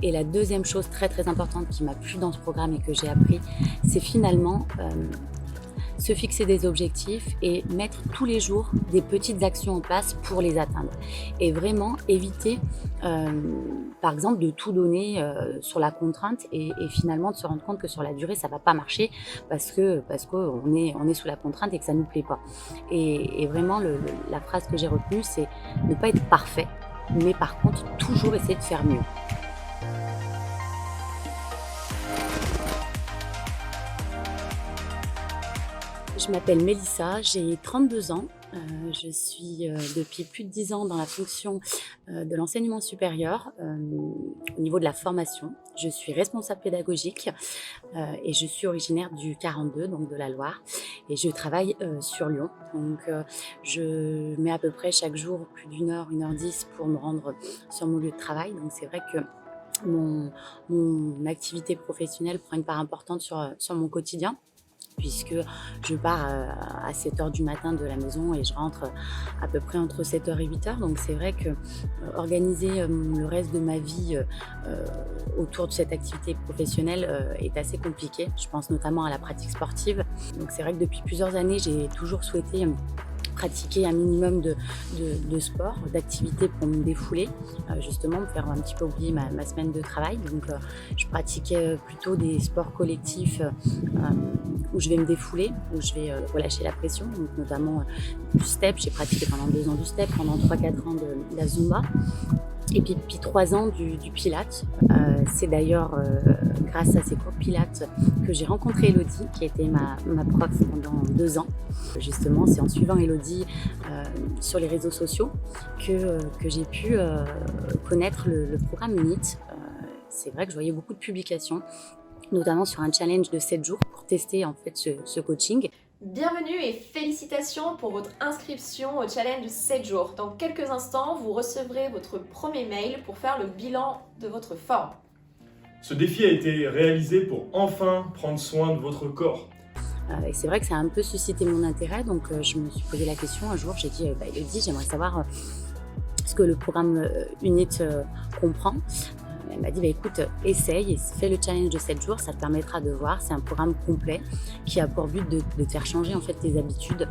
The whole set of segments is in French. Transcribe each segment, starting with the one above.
Et la deuxième chose très très importante qui m'a plu dans ce programme et que j'ai appris, c'est finalement se fixer des objectifs et mettre tous les jours des petites actions en place pour les atteindre. Et vraiment éviter, par exemple, de tout donner sur la contrainte et finalement de se rendre compte que sur la durée, ça ne va pas marcher parce qu'on est sous la contrainte et que ça ne nous plaît pas. Et vraiment, la phrase que j'ai retenue, c'est ne pas être parfait, mais par contre, toujours essayer de faire mieux. Je m'appelle Mélissa, j'ai 32 ans. Je suis depuis plus de 10 ans dans la fonction de l'enseignement supérieur au niveau de la formation. Je suis responsable pédagogique et je suis originaire du 42, donc de la Loire. Et je travaille sur Lyon. Donc je mets à peu près chaque jour plus d'une heure, 1h10 pour me rendre sur mon lieu de travail. Donc c'est vrai que mon activité professionnelle prend une part importante sur mon quotidien, puisque je pars à 7h du matin de la maison et je rentre à peu près entre 7h et 8h. Donc c'est vrai que organiser le reste de ma vie autour de cette activité professionnelle est assez compliqué. Je pense notamment à la pratique sportive. Donc c'est vrai que depuis plusieurs années, j'ai toujours souhaité pratiquer un minimum de sport, d'activité pour me défouler, justement me faire un petit peu oublier ma semaine de travail. Donc je pratiquais plutôt des sports collectifs où je vais me défouler, où je vais relâcher la pression, donc notamment du step. J'ai pratiqué pendant 2 ans du step, pendant 3-4 ans de la Zumba. Et puis depuis 3 ans du Pilates. C'est d'ailleurs grâce à ces cours de Pilates que j'ai rencontré Elodie, qui a été ma prof pendant 2 ans. Justement, c'est en suivant Elodie sur les réseaux sociaux que j'ai pu connaître le programme UNIT. C'est vrai que je voyais beaucoup de publications, notamment sur un challenge de 7 jours pour tester en fait ce coaching. Bienvenue et félicitations pour votre inscription au challenge 7 jours. Dans quelques instants, vous recevrez votre premier mail pour faire le bilan de votre forme. Ce défi a été réalisé pour enfin prendre soin de votre corps. Et c'est vrai que ça a un peu suscité mon intérêt, donc je me suis posé la question un jour. J'ai dit Elodie, j'aimerais savoir ce que le programme UNIT comprend. Elle m'a dit écoute, essaye et fais le challenge de 7 jours, ça te permettra de voir. C'est un programme complet qui a pour but de te faire changer en fait tes habitudes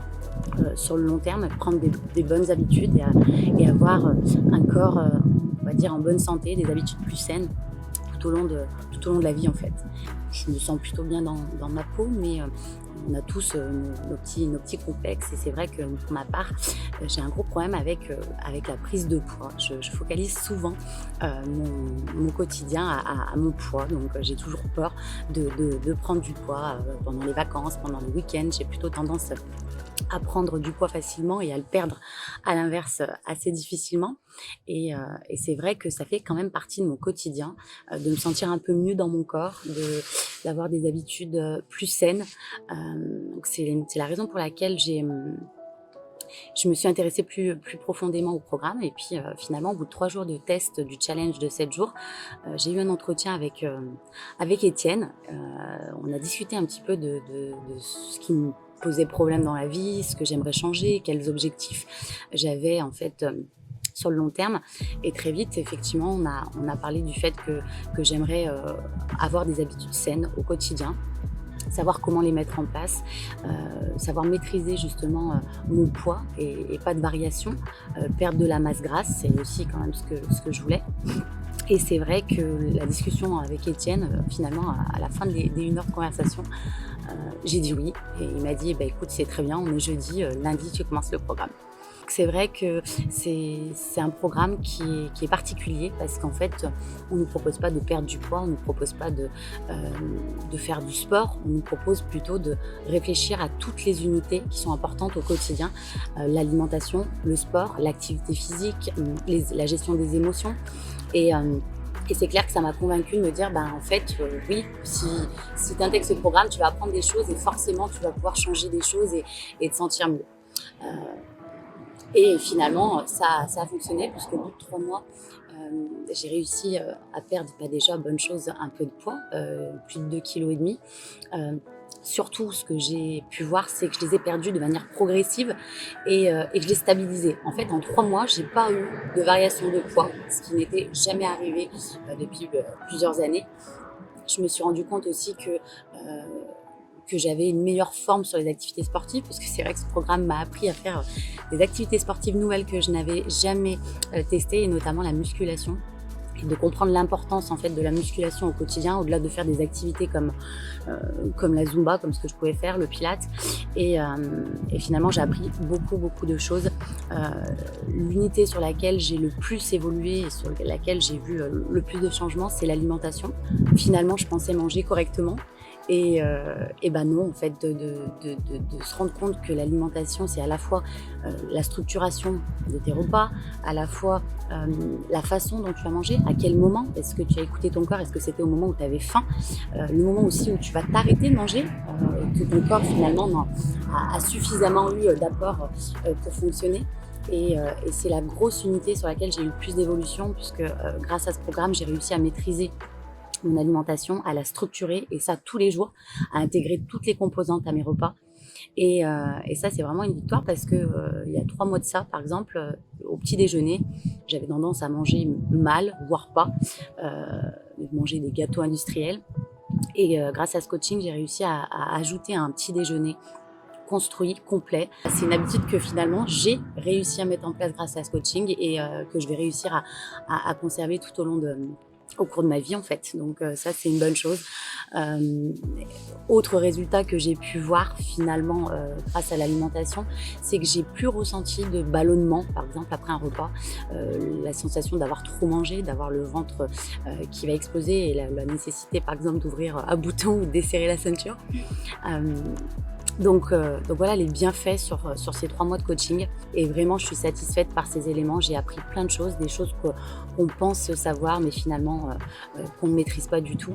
sur le long terme, prendre des bonnes habitudes et avoir un corps on va dire en bonne santé, des habitudes plus saines tout au long de la vie en fait. Je me sens plutôt bien dans ma peau, mais on a tous nos petits complexes et c'est vrai que pour ma part, j'ai un gros problème avec la prise de poids. Je focalise souvent mon quotidien à mon poids, donc j'ai toujours peur de prendre du poids pendant les vacances, pendant les week-ends. J'ai plutôt tendance à prendre du poids facilement et à le perdre à l'inverse assez difficilement. Et c'est vrai que ça fait quand même partie de mon quotidien, de me sentir un peu mieux dans mon corps, d'avoir des habitudes plus saines. Donc c'est la raison pour laquelle je me suis intéressée plus profondément au programme. Et puis finalement, au bout de 3 jours de test du challenge de 7 jours, j'ai eu un entretien avec Étienne. On a discuté un petit peu de ce qui me posait problème dans la vie, ce que j'aimerais changer, quels objectifs j'avais en fait sur le long terme. Et très vite, effectivement, on a parlé du fait que j'aimerais avoir des habitudes saines au quotidien, savoir comment les mettre en place, savoir maîtriser justement mon poids et pas de variation, perdre de la masse grasse, c'est aussi quand même ce que je voulais. Et c'est vrai que la discussion avec Étienne, finalement, à la fin des 1 heure de conversation, j'ai dit oui. Et il m'a dit, écoute, c'est très bien, on est jeudi, lundi, tu commences le programme. C'est vrai que c'est un programme qui est particulier parce qu'en fait, on ne nous propose pas de perdre du poids, on ne nous propose pas de faire du sport, on nous propose plutôt de réfléchir à toutes les unités qui sont importantes au quotidien, l'alimentation, le sport, l'activité physique, la gestion des émotions. Et c'est clair que ça m'a convaincue de me dire, en fait, oui, si tu intègres ce programme, tu vas apprendre des choses et forcément, tu vas pouvoir changer des choses et te sentir mieux. Et finalement, ça a fonctionné puisqu'au bout de 3 mois, J'ai réussi à perdre, déjà, bonne chose, un peu de poids, plus de 2,5 kg. Surtout, ce que j'ai pu voir, c'est que je les ai perdus de manière progressive et que je les stabilisais. En fait, en 3 mois, j'ai pas eu de variation de poids, ce qui n'était jamais arrivé depuis plusieurs années. Je me suis rendu compte aussi que j'avais une meilleure forme sur les activités sportives, parce que c'est vrai que ce programme m'a appris à faire des activités sportives nouvelles que je n'avais jamais testées, et notamment la musculation. Et de comprendre l'importance en fait de la musculation au quotidien, au-delà de faire des activités comme la Zumba, comme ce que je pouvais faire, le Pilates. Et finalement, j'ai appris beaucoup de choses. L'unité sur laquelle j'ai le plus évolué et sur laquelle j'ai vu le plus de changements, c'est l'alimentation. Finalement, je pensais manger correctement. Et non, en fait, de se rendre compte que l'alimentation, c'est à la fois la structuration de tes repas, à la fois la façon dont tu vas manger, à quel moment est-ce que tu as écouté ton corps, est-ce que c'était au moment où tu avais faim, le moment aussi où tu vas t'arrêter de manger, et que ton corps finalement a suffisamment eu d'apport pour fonctionner. Et c'est la grosse unité sur laquelle j'ai eu le plus d'évolution, puisque grâce à ce programme, j'ai réussi à maîtriser mon alimentation, à la structurer, et ça tous les jours, à intégrer toutes les composantes à mes repas. Et ça, c'est vraiment une victoire, parce que il y a 3 mois de ça, par exemple, au petit déjeuner, j'avais tendance à manger mal, voire pas, manger des gâteaux industriels. Et grâce à ce coaching, j'ai réussi à ajouter un petit déjeuner construit, complet. C'est une habitude que finalement j'ai réussi à mettre en place grâce à ce coaching, et que je vais réussir à conserver tout au cours de ma vie, en fait. Donc ça, c'est une bonne chose. Autre résultat que j'ai pu voir finalement grâce à l'alimentation, c'est que j'ai plus ressenti de ballonnement, par exemple après un repas, la sensation d'avoir trop mangé, d'avoir le ventre qui va exploser, et la nécessité par exemple d'ouvrir à bouton ou de desserrer la ceinture. Donc voilà les bienfaits sur ces 3 mois de coaching, et vraiment je suis satisfaite par ces éléments. J'ai appris plein de choses, des choses qu'on pense savoir mais finalement qu'on ne maîtrise pas du tout.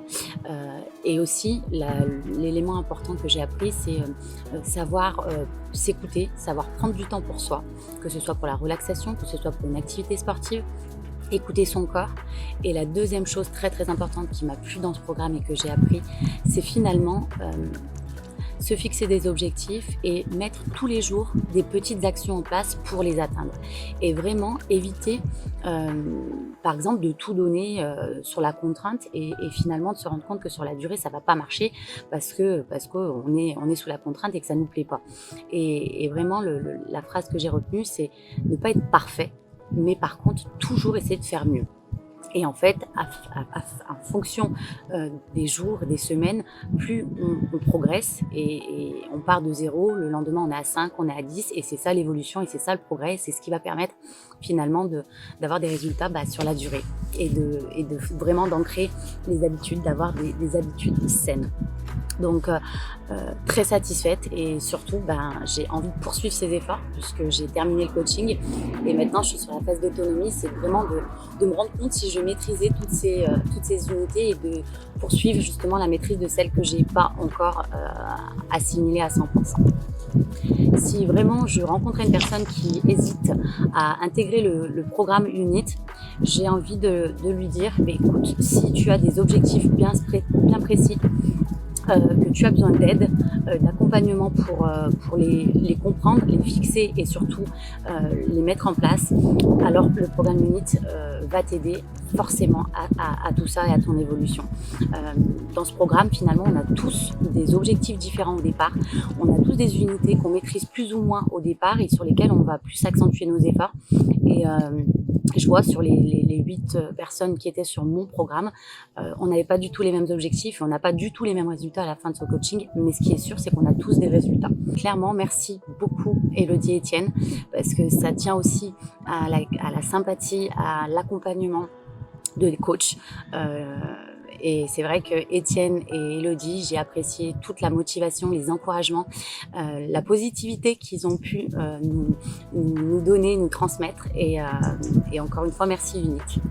Et aussi l'élément important que j'ai appris, c'est savoir s'écouter, savoir prendre du temps pour soi, que ce soit pour la relaxation, que ce soit pour une activité sportive. Écouter son corps. Et la deuxième chose très importante qui m'a plu dans ce programme et que j'ai appris, c'est finalement se fixer des objectifs et mettre tous les jours des petites actions en place pour les atteindre. Et vraiment éviter, par exemple, de tout donner sur la contrainte, et finalement de se rendre compte que sur la durée, ça ne va pas marcher parce qu'on est sous la contrainte et que ça ne nous plaît pas. Et vraiment, la phrase que j'ai retenue, c'est ne pas être parfait, mais par contre, toujours essayer de faire mieux. Et en fait, en fonction des jours, des semaines, plus on progresse, et on part de 0, le lendemain on est à 5, on est à 10, et c'est ça l'évolution, et c'est ça le progrès, c'est ce qui va permettre finalement d'avoir des résultats sur la durée, et de vraiment d'ancrer les habitudes, d'avoir des habitudes saines. Donc très satisfaite, et surtout j'ai envie de poursuivre ces efforts puisque j'ai terminé le coaching et maintenant je suis sur la phase d'autonomie. C'est vraiment de me rendre compte si je maîtrisais toutes ces unités, et de poursuivre justement la maîtrise de celles que j'ai pas encore assimilées à 100%. Si vraiment je rencontrais une personne qui hésite à intégrer le programme UNIT, j'ai envie de lui dire, écoute, si tu as des objectifs bien précis, que tu as besoin d'aide, d'accompagnement pour les comprendre, les fixer et surtout les mettre en place, alors le programme UNIT va t'aider forcément à tout ça et à ton évolution. Dans ce programme, finalement, on a tous des objectifs différents au départ, on a tous des unités qu'on maîtrise plus ou moins au départ et sur lesquelles on va plus accentuer nos efforts. Et je vois sur les 8 personnes qui étaient sur mon programme, on n'avait pas du tout les mêmes objectifs, on n'a pas du tout les mêmes résultats à la fin de ce coaching, mais ce qui est sûr, c'est qu'on a tous des résultats. Clairement, merci beaucoup Elodie et Étienne, parce que ça tient aussi à la sympathie, à l'accompagnement de les coachs. Et c'est vrai que Étienne et Elodie, j'ai apprécié toute la motivation, les encouragements, la positivité qu'ils ont pu nous donner, nous transmettre. Et encore une fois, merci UNIT.